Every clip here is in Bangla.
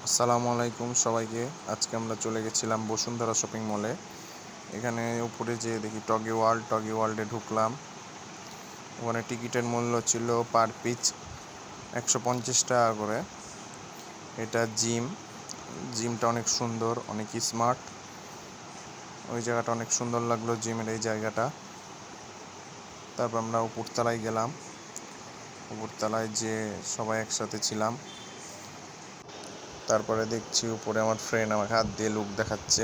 আসসালামু আলাইকুম সবাইকে। আজকে আমরা চলে গেছিলাম বসুন্ধরা শপিং মলে। এখানে উপরে যেয়ে দেখি টগি ওয়ার্ল্ডে ঢুকলাম। ওখানে টিকিটের মূল্য ছিল পার পিস 150 টাকা করে। এটা জিমটা অনেক সুন্দর, অনেক স্মার্ট। ওই জায়গাটা অনেক সুন্দর লাগলো, জিমের এই জায়গাটা। তারপর আমরা উপরতলায় গেলাম। উপরতলায় যে সবাই একসাথে ছিলাম। তারপরে দেখছি উপরে আমার ফ্রেন্ড আমাকে হাত দিয়ে লুক দেখাচ্ছে,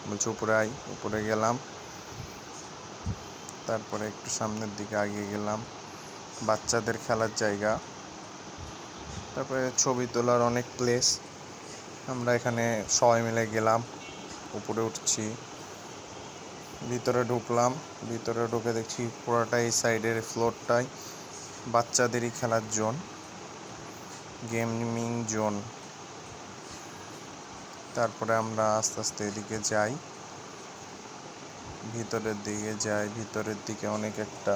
বলছে উপরে আয়। উপরে গেলাম। তারপরে একটু সামনের দিকে এগিয়ে গেলাম, বাচ্চাদের খেলার জায়গা। তারপরে ছবি তোলার অনেক প্লেস। আমরা এখানে সবাই মিলে গেলাম, উপরে উঠছি, ভিতরে ঢুকলাম। ভিতরে ঢুকে দেখছি পুরোটাই সাইডের ফ্লোরটাই বাচ্চাদেরই খেলার জোন, গেমিং জোন। তারপরে আমরা আস্তে আস্তে এদিকে যাই, ভিতরের দিকে অনেক একটা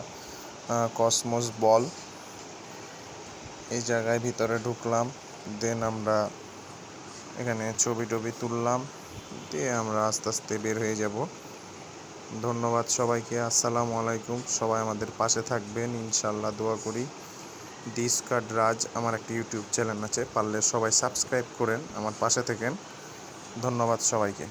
কসমোস বল। এই জায়গায় ভিতরে ঢুকলাম। দেন আমরা এখানে ছবি টবি তুললাম, দিয়ে আমরা আস্তে আস্তে বের হয়ে যাব। ধন্যবাদ সবাইকে। আসসালামু আলাইকুম। সবাই আমাদের পাশে থাকবেন ইনশাল্লাহ, দোয়া করি। ডিসকার্ড রাজ আমার একটা ইউটিউব চ্যানেল আছে, পারলে সবাই সাবস্ক্রাইব করেন, আমার পাশে থাকেন। ধন্যবাদ সবাইকে।